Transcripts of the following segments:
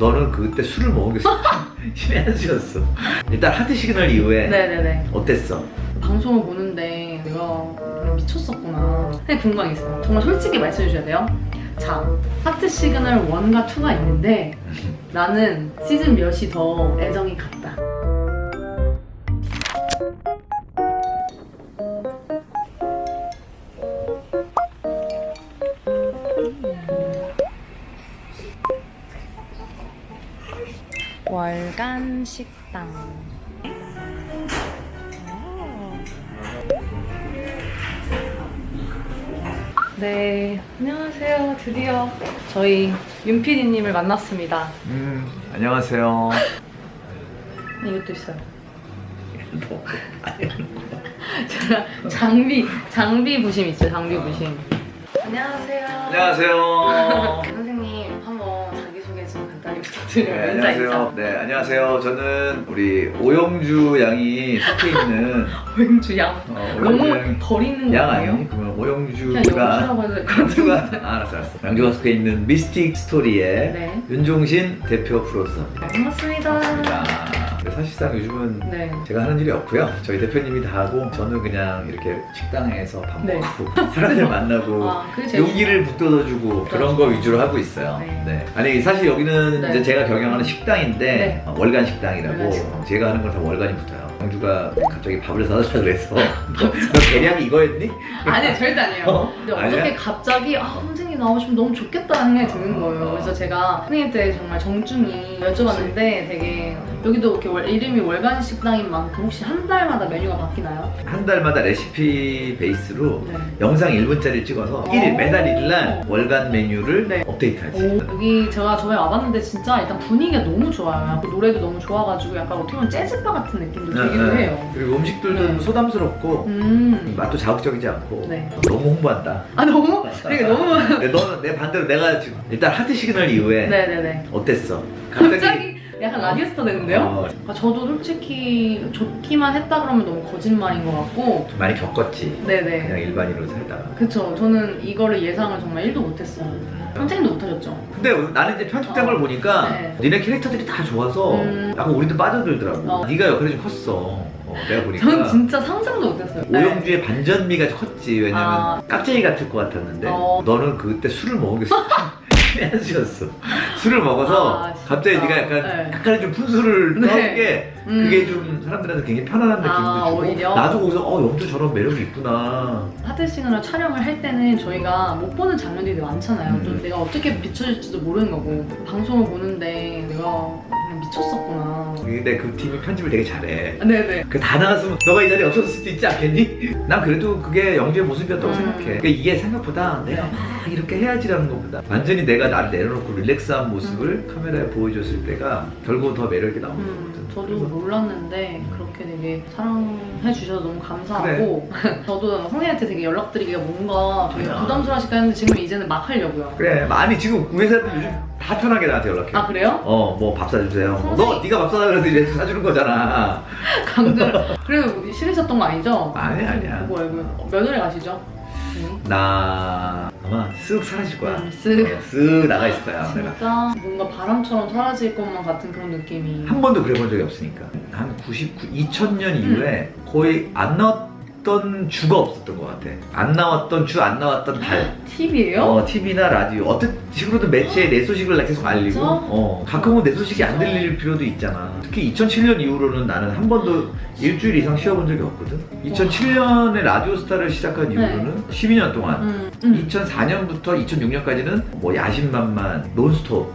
너는 그때 술을 먹은 게 신의 한 수였어. 일단 하트 시그널 이후에 네네네. 어땠어? 방송을 보는데 내가 정말 미쳤었구나. 그냥 궁금한 게 있어요. 정말 솔직히 말씀해 주셔야 돼요. 자, 하트 시그널 1과 2가 있는데 나는 시즌 몇이 더 애정이 갔다. 월간 식당. 네, 안녕하세요. 드디어 저희 윤PD님을 만났습니다. 안녕하세요. 이것도 있어요. 제가 장비 부심 있어요. 장비 부심. 안녕하세요. 안녕하세요. 선생님 한번 자기소개 좀 간단히 부탁드려요. 네, 인사, 안녕하세요. 네, 안녕하세요. 저는 우리 오영주 양이 속해 있는 오영주 양. 오영주 너무 덜 있는 거 양 아니에요? 아니? 그러면 그냥 오영주가 영주라고 해도 될 것 같은데. 알았어. 양주가 속해 있는 미스틱 스토리의 네. 윤종신 대표 프로서. 반갑습니다. 반갑습니다. 사실상 요즘은 네. 제가 하는 일이 없고요. 저희 대표님이 다 하고 저는 그냥 이렇게 식당에서 밥 네. 먹고 사람들 만나고 아, 그게 제일 용기를 북돋아주고 그런 거 위주로 하고 있어요. 네. 네. 아니 사실 여기는 네. 이제 제가 경영하는 식당인데 네. 월간 식당이라고 월간 식당. 제가 하는 건 다 월간이 붙어요. 영주가 갑자기 밥을 사다 줘 그래서 너 계량이 이거였니? 아니 절대 아니에요. 근데 아니야? 어떻게 갑자기 선생님 나오시면 너무 좋겠다는 생각이 드는 거예요. 그래서 제가 선생님한테 정말 정중히 여쭤봤는데 되게 여기도 이렇게 이름이 월간 식당인 만큼 혹시 한 달마다 메뉴가 바뀌나요? 한 달마다 레시피 베이스로 네. 영상 1분짜리 찍어서 매달 1일 월간 메뉴를 네. 업데이트하지. 여기 제가 저번에 와봤는데 진짜 일단 분위기가 너무 좋아요. 노래도 너무 좋아가지고 약간 어떻게 보면 재즈바 같은 느낌도 들기도 해요. 그리고 음식들도 네. 소담스럽고 맛도 자극적이지 않고 네. 너무 홍보한다. 아 너무 되게 너무 근데 너는 내 반대로 내가 지금 일단 하트 시그널 이후에 네네네. 어땠어? 갑자기 약간 라디오스타 되는데요? 어, 저도 솔직히 좋기만 했다 그러면 너무 거짓말인 것 같고 좀 많이 겪었지. 네네. 그냥 일반인으로 살다가. 그쵸. 저는 이거를 예상을 정말 1도 못했어요. 선생님도 못하셨죠? 근데 나는 이제 편집된 걸 보니까 네. 니네 캐릭터들이 다 좋아서 약간 우리도 빠져들더라고. 네가 역할이 좀 컸어. 내가 보니까. 전 진짜 상상도 못했어요. 오영주의 반전미가 컸지. 왜냐면 깍쟁이 같을 것 같았는데 너는 그때 술을 먹은 게 신의 한 수였어. 술을 먹어서 갑자기 네가 약간 약간의 좀 푼술을 떠는 게 그게 좀 사람들한테 굉장히 편안한 느낌도 주고 오히려? 나도 거기서 영주 저런 매력이 있구나. 하트 시그널 촬영을 할 때는 저희가 못 보는 장면들이 많잖아요. 또 내가 어떻게 비춰질지도 모르는 거고 방송을 보는데 내가 그냥 미쳤었구나. 근데 그 팀이 편집을 되게 잘해. 네네. 그 다 나갔으면 너가 이 자리에 없었을 수도 있지 않겠니? 난 그래도 그게 영주의 모습이었다고 생각해. 그러니까 이게 생각보다 내가 막 이렇게 해야지라는 것보다 완전히 내가 나를 내려놓고 릴렉스한 모습을 카메라에 보여줬을 때가 결국 더 매력이 나오는 거거든. 저도 몰랐는데 그렇게 되게 사랑해 주셔서 너무 감사하고 저도 선생님한테 되게 연락드리기가 뭔가 되게 부담스러우실까 했는데 지금 이제는 막 하려고요. 그래 아니 지금 우리 회사들 요즘 다 편하게 나한테 연락해. 아 그래요? 뭐 밥 사주세요. 너 네가 밥 사다 그래서 이제 사주는 거잖아. 강제로. 그래도 싫으셨던 거 아니죠? 아니야. 그거 알고 몇 월에 가시죠? 나 아마 쓱 사라질 거야. 쓱 나가 있을 거야. 내가. 진짜 뭔가 바람처럼 사라질 것만 같은 그런 느낌이. 한 번도 그래 본 적이 없으니까. 한 2000년 이후에 거의 안 나왔던 주가 없었던 것 같아. 안 나왔던 주, 안 나왔던 달. TV예요? TV나 라디오 어떤 식으로든 매체에 내 소식을 나 계속 알리고 가끔은 내 소식이 안 들릴 필요도 있잖아. 특히 2007년 이후로는 나는 한 번도 일주일 이상 쉬어본 적이 없거든. 2007년에 라디오스타를 시작한 이후로는 12년 동안 2004년부터 2006년까지는 뭐 야심만만 논스톱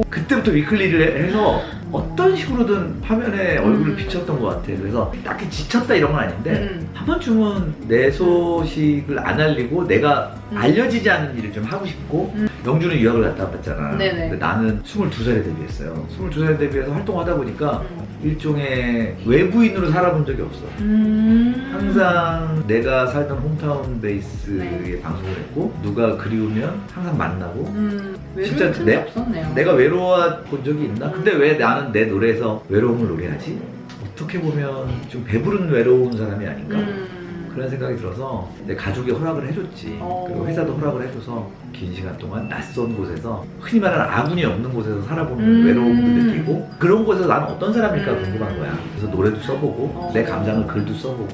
그때부터 위클리를 해서 어떤 식으로든 화면에 얼굴을 비쳤던 것 같아. 그래서 딱히 지쳤다 이런 건 아닌데 한 번쯤은 내 소식을 안 알리고 내가 알려지지 않은 일을 좀 하고 싶고 영주는 유학을 갔다 왔잖아. 근데 나는 22살에 데뷔했어요. 22살에 데뷔해서 활동하다 보니까 일종의 외부인으로 살아본 적이 없어. 항상 내가 살던 홈타운 베이스에 방송을 했고 누가 그리우면 항상 만나고 진짜 내가 외로워 본 적이 있나? 근데 왜 나는 내 노래에서 외로움을 노래하지? 어떻게 보면 좀 배부른 외로운 사람이 아닌가? 그런 생각이 들어서 내 가족이 허락을 해줬지. 그리고 회사도 허락을 해줘서 긴 시간 동안 낯선 곳에서 흔히 말하는 아군이 없는 곳에서 살아보는 음. 외로움도 느끼고 그런 곳에서 나는 어떤 사람일까 궁금한 거야. 그래서 노래도 써보고 어. 내 감상을 글도 써보고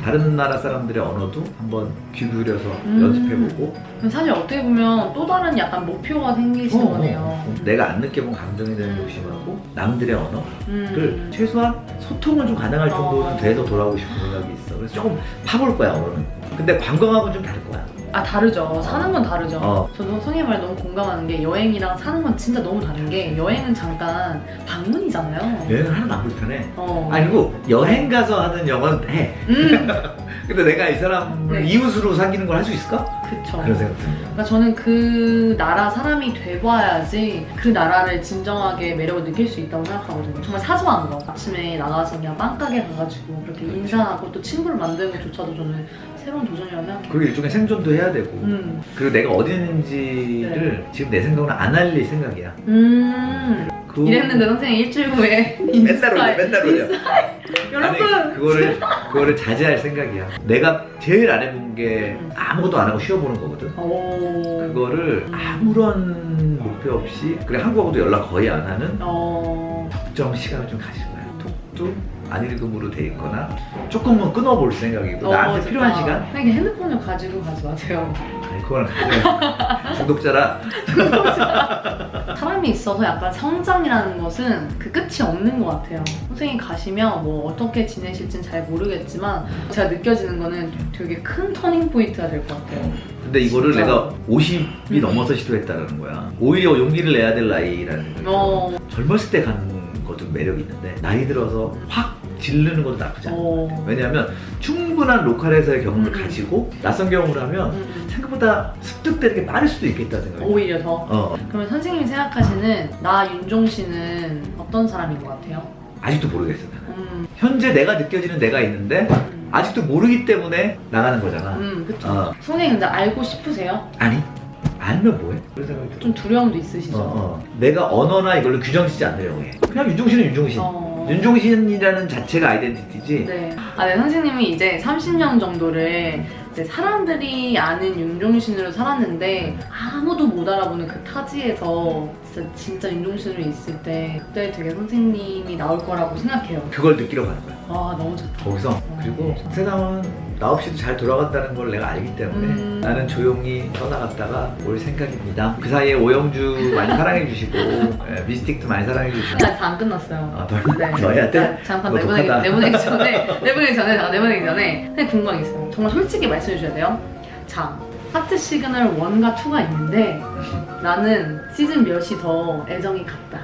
다른 나라 사람들의 언어도 한번 귀 기울여서 음. 연습해보고 그럼 사실 어떻게 보면 또 다른 약간 목표가 생기신 거네요. 내가 안 느껴본 감정에 대한 욕심하고 남들의 언어를 음. 최소한 소통은 좀 가능할 정도는 어. 돼서 돌아오고 싶은 생각이 있어. 그래서 조금 파볼 거야 언어는. 근데 관광하고는 좀 다를 거야. 아 다르죠. 사는 건 다르죠. 어. 저도 선생님 말 너무 공감하는 게 여행이랑 사는 건 진짜 너무 다른 게 여행은 잠깐 방문이잖아요. 여행을 하나도 안 불편해. 어. 아니고 여행 가서 하는 영어는 해. 근데 내가 이 사람을 네. 이웃으로 사귀는 걸 할 수 있을까? 그쵸. 그런 생각 듭니다. 그러니까 저는 그 나라 사람이 돼봐야지 그 나라를 진정하게 매력을 느낄 수 있다고 생각하거든요. 정말 사소한 거. 아침에 나가서 그냥 빵가게 가가지고 그렇게 인사하고 또 친구를 만드는 것조차도 저는 새로운 도전이라고 생각해요. 그리고 일종의 생존도 해야 되고 그리고 내가 어디 있는지를 지금 내 생각으로는 안 알릴 생각이야. 이랬는데 선생님 일주일 후에 맨날 올려 맨날 올려. 여러분! 아니, 그거를 자제할 생각이야. 내가 제일 안 해본 게 아무것도 안 하고 쉬어보는 거거든. 그거를 아무런 목표 없이 그래 한국하고도 연락 거의 안 하는 적정 시간을 좀 가질 거야. 톡도 안일금으로 돼 있거나 조금은 끊어볼 생각이고 나한테 좋다. 필요한 시간? 그냥 핸드폰을 가지고 가지 마세요. 아니 그건 중독자라. 사람이 있어서 약간 성장이라는 것은 그 끝이 없는 것 같아요. 선생님 가시면 뭐 어떻게 지내실진 잘 모르겠지만 제가 느껴지는 거는 되게 큰 터닝 포인트가 될 것 같아요. 근데 이거를 진짜. 내가 50이 넘어서 시도했다는 거야. 오히려 용기를 내야 될 나이라는 거죠. 젊었을 때 가는 것도 매력이 있는데 나이 들어서 확 질르는 것도 나쁘지 않아. 왜냐하면 충분한 로컬에서의 경험을 가지고 낯선 경험을 하면 생각보다 습득되는 게 빠를 수도 있겠다 생각해요. 오히려 더. 그러면 선생님이 생각하시는 나 윤종신은 어떤 사람인 것 같아요? 아직도 모르겠어 나는. 현재 내가 느껴지는 내가 있는데 아직도 모르기 때문에 나가는 거잖아. 그쵸. 선생님 근데 알고 싶으세요? 아니 알면 뭐해? 그런 생각이 들어. 좀 두려움도 있으시죠? 내가 언어나 이걸로 규정짓지 않으려고 해. 그냥 윤종신은 윤종신. 윤종신이라는 자체가 아이덴티티지. 네. 네, 선생님이 이제 30년 정도를 이제 사람들이 아는 윤종신으로 살았는데 아무도 못 알아보는 그 타지에서 진짜 윤종신으로 있을 때 그때 되게 선생님이 나올 거라고 생각해요. 그걸 느끼러 가는 거야. 너무 좋다. 거기서 그리고 세상은 나 없이도 잘 돌아갔다는 걸 내가 알기 때문에 나는 조용히 떠나갔다가 올 생각입니다. 그 사이에 오영주 많이 사랑해 주시고 미스틱도 많이 사랑해 주시고. 아직 안 끝났어요. 더 해야 돼? 잠깐 너 독하다. 내보내기 전에 선생님 궁금한 게 있어요. 정말 솔직히 말씀해 주셔야 돼요. 자, 하트 시그널 1과 2가 있는데 나는 시즌 몇이 더 애정이 갔다.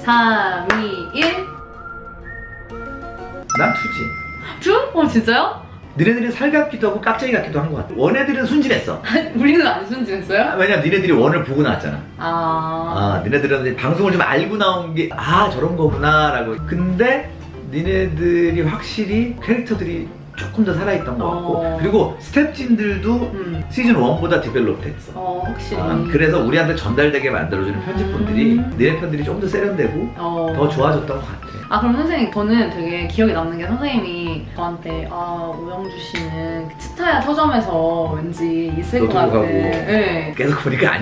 자, 3, 2, 1. 난 투지. 2? 진짜요? 니네들이 살갑기도 하고 깍쟁이 같기도 한 것 같아. 원애들은 순진했어. 우리는 안 순진했어요? 왜냐면 니네들이 원을 보고 나왔잖아. 니네들은 이제 방송을 좀 알고 나온 게 저런 거구나 라고. 근데 니네들이 확실히 캐릭터들이 조금 더 살아있던 것 같고 그리고 스텝진들도 시즌 1보다 디벨롭 됐어. 확실히. 그래서 우리한테 전달되게 만들어주는 편집분들이 니네 편들이 좀 더 세련되고 더 좋아졌던 것 같아. 그럼 선생님 저는 되게 기억에 남는 게 선생님이 저한테 오영주 씨는 스타야 서점에서 왠지 있을 것 같아. 네. 계속 보니까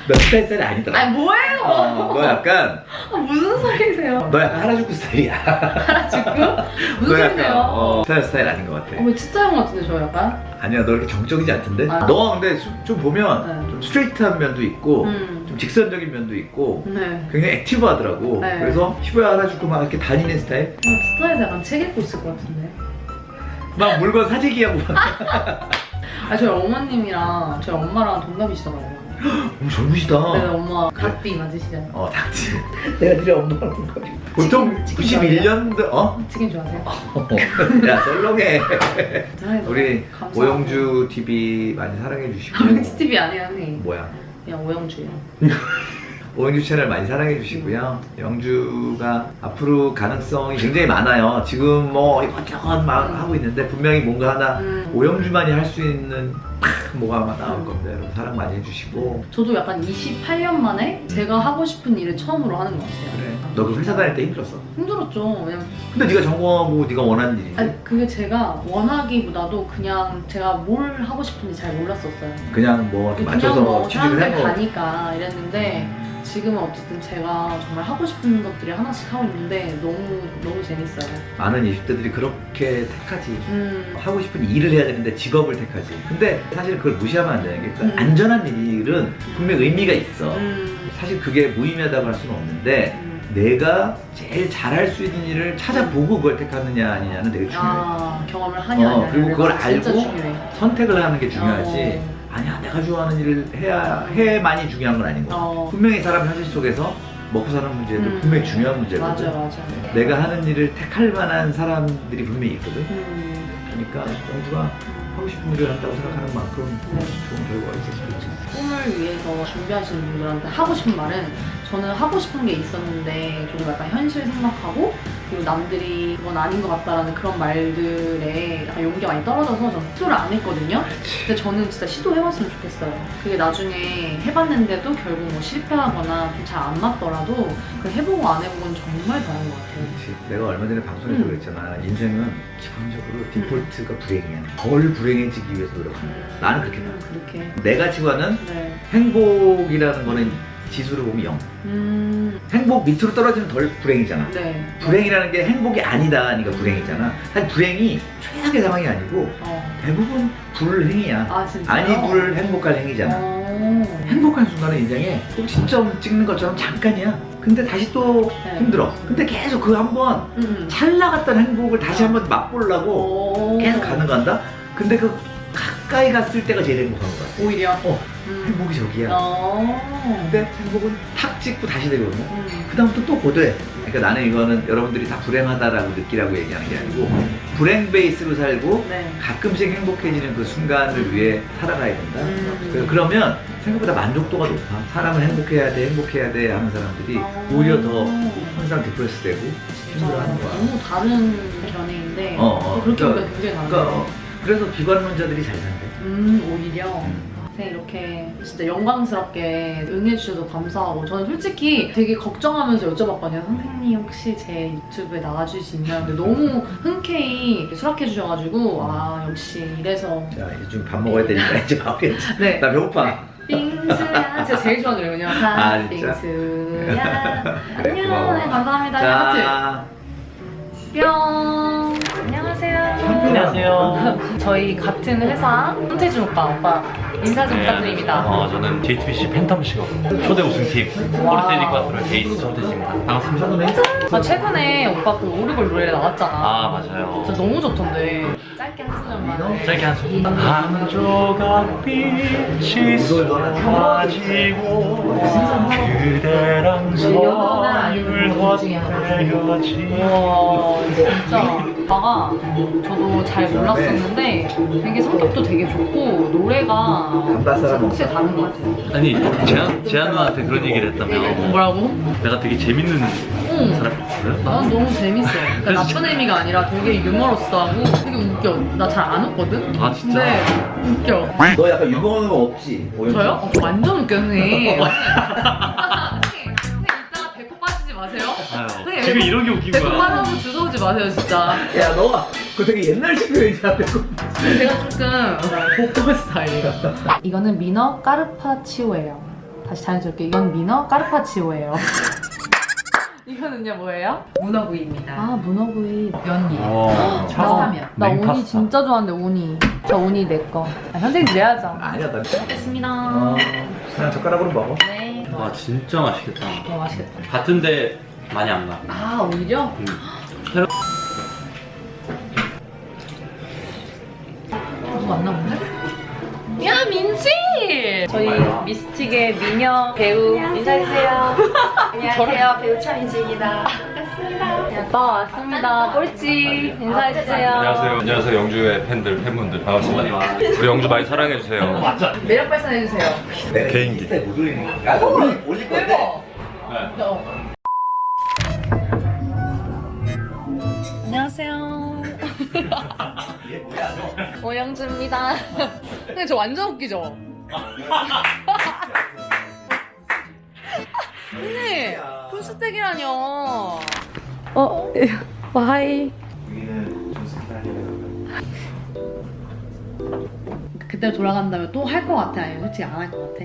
너 스타일이 아니더라. 뭐예요? 너 약간 무슨 소리세요? 너 약간 하라주쿠 스타일이야. 하라주쿠? 무슨 소리세요? 스타일 아닌 것 같아. 왜 진짜 형 같은데 저 약간? 아니야 너 이렇게 정적이지 않던데? 너 근데 좀 보면 좀 스트레이트한 면도 있고 좀 직선적인 면도 있고 굉장히 액티브하더라고. 그래서 히보야 하라주쿠 막 이렇게 다니는 스타일? 스타일에서 약간 책 읽고 있을 것 같은데. 막 물건 사재기하고 저희 어머님이랑 저희 엄마랑 동갑이시더라고요. 젊으시다. 네, 엄마 닭띠 맞으시죠? 닭띠. 내가 니네 엄마랑 동갑이. 보통 치킨 91년도 치킨 좋아하세요? 야 썰렁해. 우리 감사합니다. 오영주 TV 많이 사랑해 주시고. 오영주 TV 아니에요 선생님. 뭐야? 그냥 오영주요. 오영주 채널 많이 사랑해 주시고요. 영주가 앞으로 가능성이 굉장히 많아요. 지금 뭐 이것저것 막 하고 있는데 분명히 뭔가 하나 오영주만이 할 수 있는 뭐가 아마 나올 겁니다. 여러분 사랑 많이 해주시고. 저도 약간 28년 만에 제가 하고 싶은 일을 처음으로 하는 것 같아요. 그래. 너 그 회사 다닐 때 힘들었어? 힘들었죠. 왜냐면 근데 네가 전공하고 네가 원하는 일이지. 아니, 그게 제가 원하기보다도 그냥 제가 뭘 하고 싶은지 잘 몰랐었어요. 그냥 뭐 이렇게 맞춰서 그냥 뭐 취직을 사람들 한 거. 가니까 이랬는데 지금은 어쨌든 제가 정말 하고 싶은 것들이 하나씩 하고 있는데 너무 재밌어요. 많은 20대들이 그렇게 택하지. 하고 싶은 일을 해야 되는데 직업을 택하지. 근데 사실 그걸 무시하면 안 되는 게 그 안전한 일은 분명 의미가 있어. 사실 그게 무의미하다고 할 수는 없는데 내가 제일 잘할 수 있는 일을 찾아보고 그걸 택하느냐 아니냐는 되게 중요해. 아, 경험을 하냐 아니냐. 그리고 그걸 진짜 알고 중요해. 선택을 하는 게 중요하지. 아니야, 내가 좋아하는 일을 해야만이 중요한 건 아닌 거야. 분명히 사람 현실 속에서 먹고 사는 문제도 분명히 중요한 문제거든. 맞아. 내가 하는 일을 택할 만한 사람들이 분명히 있거든. 그러니까 모두가 하고 싶은 일을 한다고 생각하는 만큼 좋은 결과가 있었으면 좋겠어. 꿈을 위해서 준비하시는 분들한테 하고 싶은 말은 저는 하고 싶은 게 있었는데 저도 약간 현실 생각하고 그리고 남들이 그건 아닌 것 같다라는 그런 말들에 약간 용기가 많이 떨어져서 저는 시도를 안 했거든요. 근데 저는 진짜 시도해봤으면 좋겠어요. 그게 나중에 해봤는데도 결국 뭐 실패하거나 좀 잘 안 맞더라도 그 해보고 안 해보고는 정말 다른 것 같아요. 그렇지. 내가 얼마 전에 방송에서 그랬잖아. 인생은 기본적으로 디폴트가 불행이야. 덜 불행해지기 위해서 노력하는 거야. 나는 그렇게 봐. 그렇게. 내가 치고하는 네. 행복이라는 거는 지수를 보면 0. 행복 밑으로 떨어지면 덜 불행이잖아. 네. 불행이라는 게 행복이 아니다니까 불행이잖아. 사실 불행이 최악의 상황이 아니고 대부분 불행이야. 아 진짜요? 아니 불 행복할 행위잖아. 행복한 순간은 인생에 꼭 시점 찍는 것처럼 잠깐이야. 근데 다시 또 네. 힘들어. 근데 계속 그 한번 찰나갔던 행복을 다시 한번 맛보려고 계속 가는 거 한다? 근데 그 가까이 갔을 때가 제일 행복한 거 같아. 오히려? 행복이 저기야. 근데 행복은 탁 찍고 다시 내려오면 그 다음부터 또 고도해. 그러니까 나는 이거는 여러분들이 다 불행하다라고 느끼라고 얘기하는 게 아니고 불행 베이스로 살고 네. 가끔씩 행복해지는 그 순간을 위해 살아가야 된다. 그러면 생각보다 만족도가 높아. 사람은 행복해야 돼 하는 사람들이 오히려 더 항상 디프레스 되고 힘들어하는 거야. 너무 다른 견해인데 그렇게 보니까 굉장히 다르네. 그래서 비관론자들이 잘 산대. 오히려 선생님 이렇게 진짜 영광스럽게 응해주셔서 감사하고 저는 솔직히 되게 걱정하면서 여쭤봤거든요. 선생님 혹시 제 유튜브에 나와주실 수 있나요? 근데 너무 흔쾌히 수락해주셔가지고 아 역시 이래서 자 이제 좀 밥 먹어야 되니까 이제 밥해야지. 네. 나 배고파. 빙수야 제가 제일 좋아하는 노래거든요. 아, 진짜? 빙수야 그래, 안녕 고마워. 네, 감사합니다. 하트 뿅 안녕하세요. 안녕하세요. 저희 같은 회사 손태준 오빠 인사 좀 부탁드립니다. 저는 JTBC 팬텀식업 초대 우승팀 포르테니과스를 베이스 손태지입니다. 반갑습니다. 아, 최근에 오빠 그 오르골 노래 나왔잖아. 아 맞아요. 진짜 너무 좋던데. 짧게 한 소절만. 짧게 한 소절. 한 조각 빛이 쏟아지고 그대랑 서로를 덧대어지. 와 진짜 오빠가 저도 잘 몰랐었는데 되게 성격도 되게 좋고 노래가 진짜 확실히 다른 것 같아요. 아니 재한 누나한테 그런 얘기를 했다며. 뭐라고? 내가 되게 재밌는 응. 사람이었어요? 난 너무 재밌어. 그러니까 나쁜 의미가 아니라 되게 유머러스하고 되게 웃겨. 나 잘 안 웃거든? 아 진짜? 근데 웃겨. 너 약간 유머는 거 없지? 저요? 완전 웃겨, 선생님. 선생님, 이따가 배꼽 빠지지 마세요. 아유, 선생님, 지금 이런 게 웃긴 배꼽 거야. 빠져서 주워오지 마세요, 진짜. 야 너가 그 되게 옛날식 표현이야. 제가 조금 복고 스타일이에요. 이거는 미너 까르파치오예요. 다시 자연스럽게 이건 미너 까르파치오예요. 이거는요 뭐예요? 문어구이입니다. 아 문어구이. 면이. 파스타면. 나 우니 냉파스타. 진짜 좋아하는데 우니. 저 우니 내 거. 아, 선생님 내야죠. 아니야 나. 먹겠습니다. 그냥 젓가락으로 먹어. 네. 와 진짜 맛있겠다. 맛있겠다. 같은데 많이 안 나. 아 오히려? 맞나 본데? 야 민지! 저희 미스틱의 미녀 배우 인사해주세요. 안녕하세요. 배우 차민지입니다. 반갑습니다. 오빠 왔습니다. 꼴찌 인사해주세요. 안녕하세요. 영주의 팬분들 반갑습니다. 우리 영주 많이 사랑해주세요. 매력 발산해주세요. 개인기. 못 올리는 거야. 올릴 건데. 대박. 네. 안녕하세요. 이게 뭐야 너? 오영주입니다. 근데 저 완전 웃기죠? 언니 풀스택이라뇨. 와이. 여기는 좀 스타일이라고. 그때 돌아간다면 또 할 것 같아? 아니면 솔직히 안 할 것 같아?